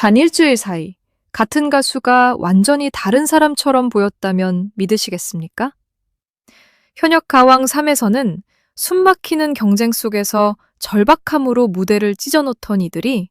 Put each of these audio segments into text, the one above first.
단 일주일 사이 같은 가수가 완전히 다른 사람처럼 보였다면 믿으시겠습니까? 현역 가왕 3에서는 숨막히는 경쟁 속에서 절박함으로 무대를 찢어놓던 이들이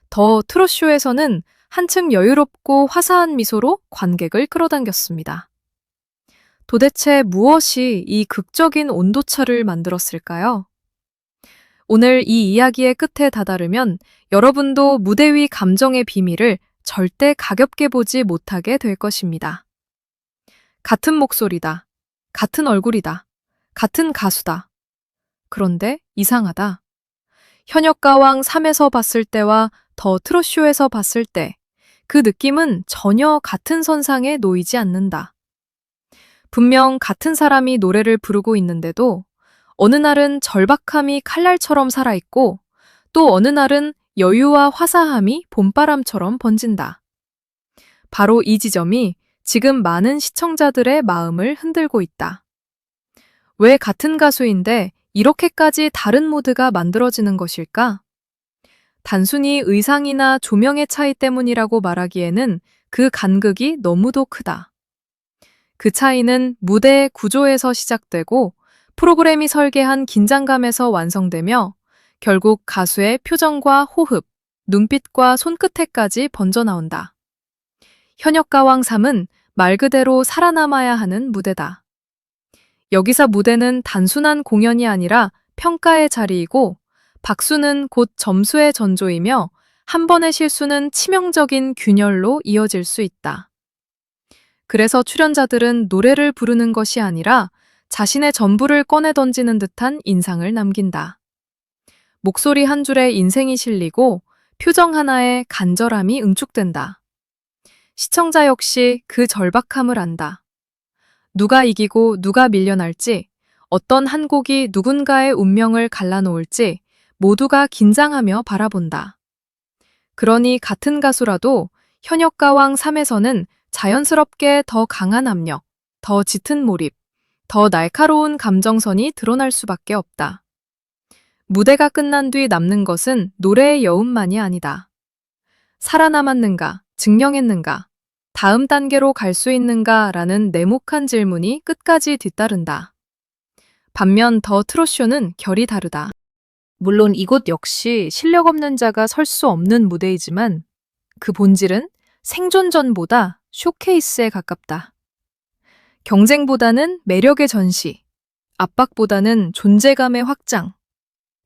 더 트롯쇼에서는 한층 여유롭고 화사한 미소로 관객을 끌어당겼습니다. 도대체 무엇이 이 극적인 온도차를 만들었을까요? 오늘 이 이야기의 끝에 다다르면 여러분도 무대 위 감정의 비밀을 절대 가볍게 보지 못하게 될 것입니다. 같은 목소리다. 같은 얼굴이다. 같은 가수다. 그런데 이상하다. 현역가왕 3에서 봤을 때와 더 트롯쇼에서 봤을 때 그 느낌은 전혀 같은 선상에 놓이지 않는다. 분명 같은 사람이 노래를 부르고 있는데도 어느 날은 절박함이 칼날처럼 살아있고 또 어느 날은 여유와 화사함이 봄바람처럼 번진다. 바로 이 지점이 지금 많은 시청자들의 마음을 흔들고 있다. 왜 같은 가수인데 이렇게까지 다른 모드가 만들어지는 것일까? 단순히 의상이나 조명의 차이 때문이라고 말하기에는 그 간극이 너무도 크다. 그 차이는 무대의 구조에서 시작되고 프로그램이 설계한 긴장감에서 완성되며 결국 가수의 표정과 호흡, 눈빛과 손끝에까지 번져나온다. 현역가왕 3은 말 그대로 살아남아야 하는 무대다. 여기서 무대는 단순한 공연이 아니라 평가의 자리이고 박수는 곧 점수의 전조이며 한 번의 실수는 치명적인 균열로 이어질 수 있다. 그래서 출연자들은 노래를 부르는 것이 아니라 자신의 전부를 꺼내 던지는 듯한 인상을 남긴다. 목소리 한 줄에 인생이 실리고 표정 하나에 간절함이 응축된다. 시청자 역시 그 절박함을 안다. 누가 이기고 누가 밀려날지, 어떤 한 곡이 누군가의 운명을 갈라놓을지 모두가 긴장하며 바라본다. 그러니 같은 가수라도 현역가왕 3에서는 자연스럽게 더 강한 압력, 더 짙은 몰입, 더 날카로운 감정선이 드러날 수밖에 없다. 무대가 끝난 뒤 남는 것은 노래의 여운만이 아니다. 살아남았는가, 증명했는가, 다음 단계로 갈 수 있는가 라는 냉혹한 질문이 끝까지 뒤따른다. 반면 더 트롯쇼는 결이 다르다. 물론 이곳 역시 실력 없는 자가 설 수 없는 무대이지만 그 본질은 생존전보다 쇼케이스에 가깝다. 경쟁보다는 매력의 전시, 압박보다는 존재감의 확장,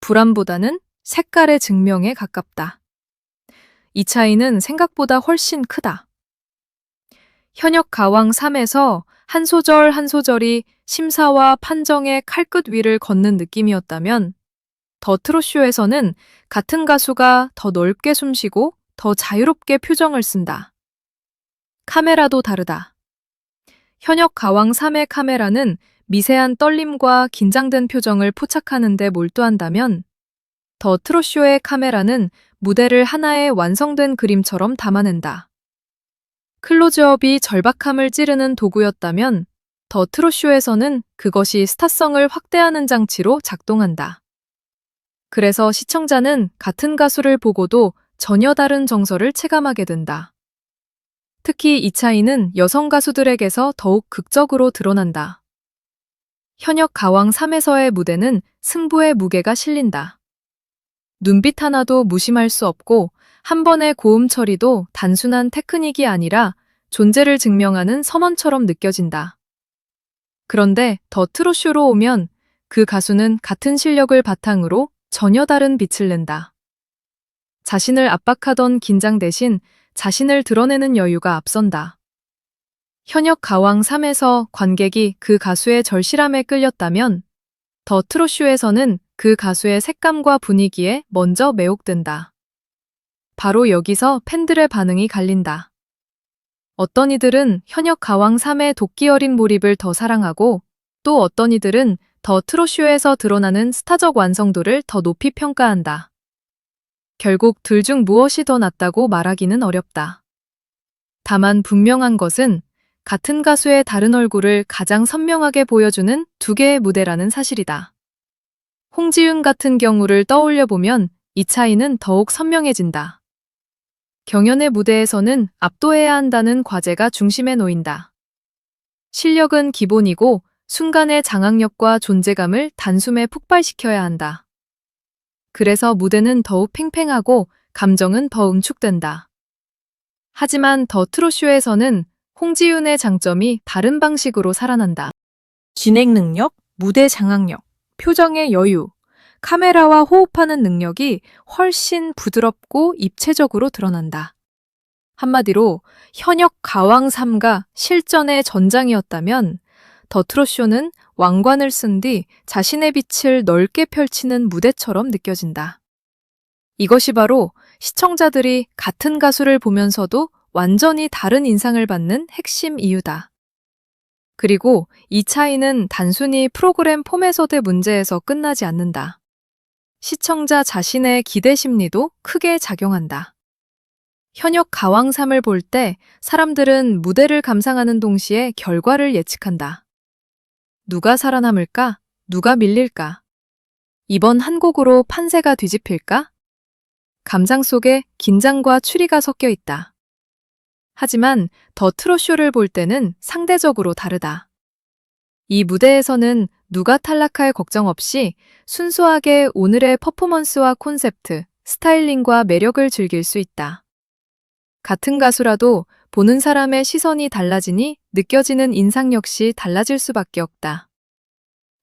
불안보다는 색깔의 증명에 가깝다. 이 차이는 생각보다 훨씬 크다. 현역 가왕 3에서 한 소절 한 소절이 심사와 판정의 칼끝 위를 걷는 느낌이었다면 더 트롯쇼에서는 같은 가수가 더 넓게 숨쉬고 더 자유롭게 표정을 쓴다. 카메라도 다르다. 현역 가왕 3의 카메라는 미세한 떨림과 긴장된 표정을 포착하는 데 몰두한다면 더 트롯쇼의 카메라는 무대를 하나의 완성된 그림처럼 담아낸다. 클로즈업이 절박함을 찌르는 도구였다면 더 트롯쇼에서는 그것이 스타성을 확대하는 장치로 작동한다. 그래서 시청자는 같은 가수를 보고도 전혀 다른 정서를 체감하게 된다. 특히 이 차이는 여성 가수들에게서 더욱 극적으로 드러난다. 현역 가왕 3에서의 무대는 승부의 무게가 실린다. 눈빛 하나도 무심할 수 없고 한 번의 고음 처리도 단순한 테크닉이 아니라 존재를 증명하는 선언처럼 느껴진다. 그런데 더 트롯쇼로 오면 그 가수는 같은 실력을 바탕으로 전혀 다른 빛을 낸다. 자신을 압박하던 긴장 대신 자신을 드러내는 여유가 앞선다. 현역 가왕 3에서 관객이 그 가수의 절실함에 끌렸다면 더 트롯쇼에서는 그 가수의 색감과 분위기에 먼저 매혹된다. 바로 여기서 팬들의 반응이 갈린다. 어떤 이들은 현역 가왕 3의 도끼 어린 몰입을 더 사랑하고 또 어떤 이들은 더 트롯쇼에서 드러나는 스타적 완성도를 더 높이 평가한다. 결국 둘 중 무엇이 더 낫다고 말하기는 어렵다. 다만 분명한 것은 같은 가수의 다른 얼굴을 가장 선명하게 보여주는 두 개의 무대라는 사실이다. 홍지윤 같은 경우를 떠올려 보면 이 차이는 더욱 선명해진다. 경연의 무대에서는 압도해야 한다는 과제가 중심에 놓인다. 실력은 기본이고 순간의 장악력과 존재감을 단숨에 폭발시켜야 한다. 그래서 무대는 더욱 팽팽하고 감정은 더 응축된다. 하지만 더 트롯쇼에서는 홍지윤의 장점이 다른 방식으로 살아난다. 진행 능력, 무대 장악력, 표정의 여유, 카메라와 호흡하는 능력이 훨씬 부드럽고 입체적으로 드러난다. 한마디로 현역 가왕 3가 실전의 전장이었다면 더 트롯쇼는 왕관을 쓴 뒤 자신의 빛을 넓게 펼치는 무대처럼 느껴진다. 이것이 바로 시청자들이 같은 가수를 보면서도 완전히 다른 인상을 받는 핵심 이유다. 그리고 이 차이는 단순히 프로그램 포맷의 문제에서 끝나지 않는다. 시청자 자신의 기대 심리도 크게 작용한다. 현역 가왕3을 볼 때 사람들은 무대를 감상하는 동시에 결과를 예측한다. 누가 살아남을까? 누가 밀릴까? 이번 한 곡으로 판세가 뒤집힐까? 감상 속에 긴장과 추리가 섞여 있다. 하지만 더 트롯쇼를 볼 때는 상대적으로 다르다. 이 무대에서는 누가 탈락할 걱정 없이 순수하게 오늘의 퍼포먼스와 콘셉트, 스타일링과 매력을 즐길 수 있다. 같은 가수라도 보는 사람의 시선이 달라지니 느껴지는 인상 역시 달라질 수밖에 없다.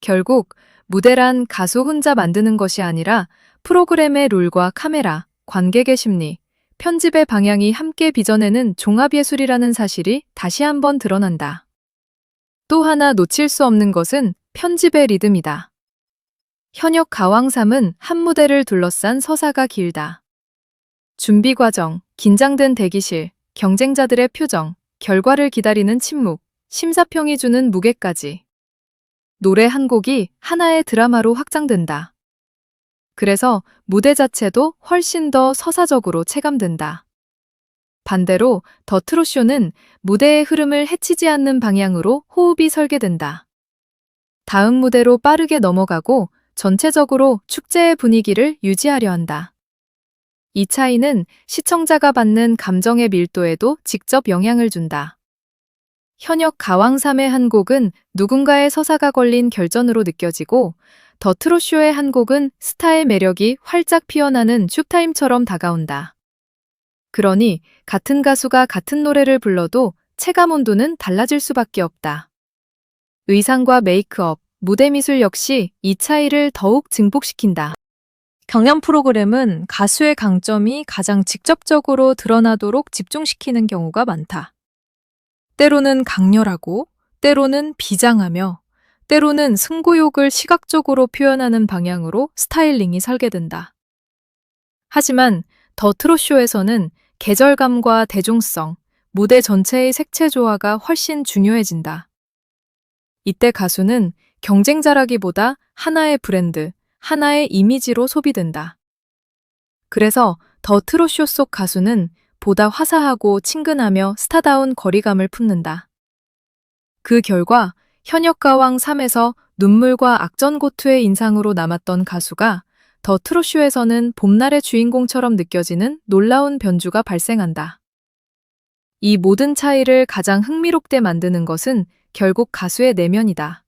결국 무대란 가수 혼자 만드는 것이 아니라 프로그램의 룰과 카메라, 관객의 심리, 편집의 방향이 함께 빚어내는 종합예술이라는 사실이 다시 한번 드러난다. 또 하나 놓칠 수 없는 것은 편집의 리듬이다. 현역 가왕3은 한 무대를 둘러싼 서사가 길다. 준비 과정, 긴장된 대기실, 경쟁자들의 표정, 결과를 기다리는 침묵, 심사평이 주는 무게까지. 노래 한 곡이 하나의 드라마로 확장된다. 그래서 무대 자체도 훨씬 더 서사적으로 체감된다. 반대로 더 트롯쇼는 무대의 흐름을 해치지 않는 방향으로 호흡이 설계된다. 다음 무대로 빠르게 넘어가고 전체적으로 축제의 분위기를 유지하려 한다. 이 차이는 시청자가 받는 감정의 밀도에도 직접 영향을 준다. 현역 가왕3의 한 곡은 누군가의 서사가 걸린 결전으로 느껴지고 더 트롯쇼의 한 곡은 스타의 매력이 활짝 피어나는 쇼타임처럼 다가온다. 그러니 같은 가수가 같은 노래를 불러도 체감 온도는 달라질 수밖에 없다. 의상과 메이크업, 무대 미술 역시 이 차이를 더욱 증폭시킨다. 경연 프로그램은 가수의 강점이 가장 직접적으로 드러나도록 집중시키는 경우가 많다. 때로는 강렬하고, 때로는 비장하며, 때로는 승부욕을 시각적으로 표현하는 방향으로 스타일링이 설계된다. 하지만 더 트롯쇼에서는 계절감과 대중성, 무대 전체의 색채 조화가 훨씬 중요해진다. 이때 가수는 경쟁자라기보다 하나의 브랜드, 하나의 이미지로 소비된다. 그래서 더 트롯쇼 속 가수는 보다 화사하고 친근하며 스타다운 거리감을 품는다. 그 결과 현역 가왕 3에서 눈물과 악전고투의 인상으로 남았던 가수가 더 트롯쇼에서는 봄날의 주인공처럼 느껴지는 놀라운 변주가 발생한다. 이 모든 차이를 가장 흥미롭게 만드는 것은 결국 가수의 내면이다.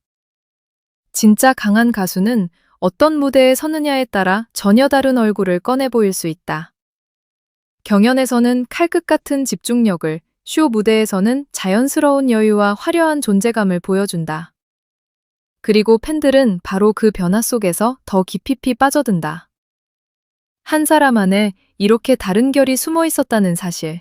진짜 강한 가수는 어떤 무대에 서느냐에 따라 전혀 다른 얼굴을 꺼내 보일 수 있다. 경연에서는 칼끝 같은 집중력을, 쇼 무대에서는 자연스러운 여유와 화려한 존재감을 보여준다. 그리고 팬들은 바로 그 변화 속에서 더 깊이 빠져든다. 한 사람 안에 이렇게 다른 결이 숨어 있었다는 사실.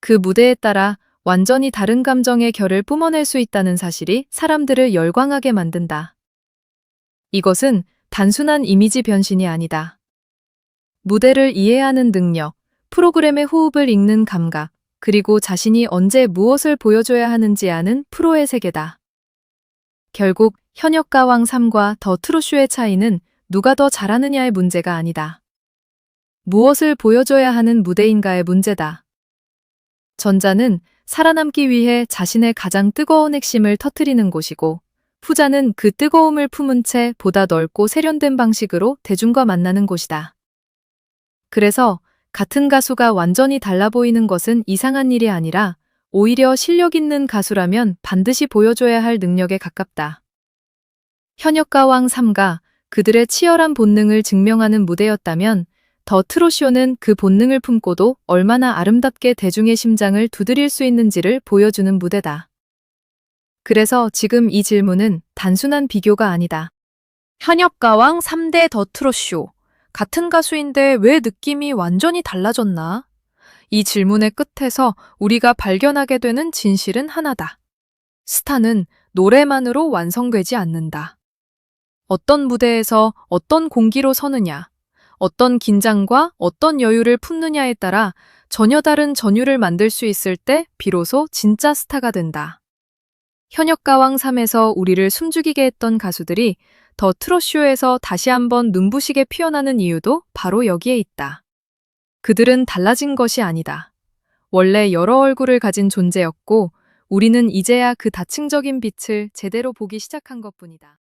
그 무대에 따라 완전히 다른 감정의 결을 뿜어낼 수 있다는 사실이 사람들을 열광하게 만든다. 이것은 단순한 이미지 변신이 아니다. 무대를 이해하는 능력, 프로그램의 호흡을 읽는 감각, 그리고 자신이 언제 무엇을 보여줘야 하는지 아는 프로의 세계다. 결국 현역 가왕 3과 더 트롯쇼의 차이는 누가 더 잘하느냐의 문제가 아니다. 무엇을 보여줘야 하는 무대인가의 문제다. 전자는 살아남기 위해 자신의 가장 뜨거운 핵심을 터뜨리는 곳이고, 후자는 그 뜨거움을 품은 채 보다 넓고 세련된 방식으로 대중과 만나는 곳이다. 그래서 같은 가수가 완전히 달라 보이는 것은 이상한 일이 아니라 오히려 실력 있는 가수라면 반드시 보여줘야 할 능력에 가깝다. 현역가왕 3가 그들의 치열한 본능을 증명하는 무대였다면 더 트롯쇼는 그 본능을 품고도 얼마나 아름답게 대중의 심장을 두드릴 수 있는지를 보여주는 무대다. 그래서 지금 이 질문은 단순한 비교가 아니다. 현역가왕 3대 더 트롯쇼. 같은 가수인데 왜 느낌이 완전히 달라졌나? 이 질문의 끝에서 우리가 발견하게 되는 진실은 하나다. 스타는 노래만으로 완성되지 않는다. 어떤 무대에서 어떤 공기로 서느냐, 어떤 긴장과 어떤 여유를 품느냐에 따라 전혀 다른 전율을 만들 수 있을 때 비로소 진짜 스타가 된다. 현역가왕 3에서 우리를 숨죽이게 했던 가수들이 더 트롯쇼에서 다시 한번 눈부시게 피어나는 이유도 바로 여기에 있다. 그들은 달라진 것이 아니다. 원래 여러 얼굴을 가진 존재였고, 우리는 이제야 그 다층적인 빛을 제대로 보기 시작한 것뿐이다.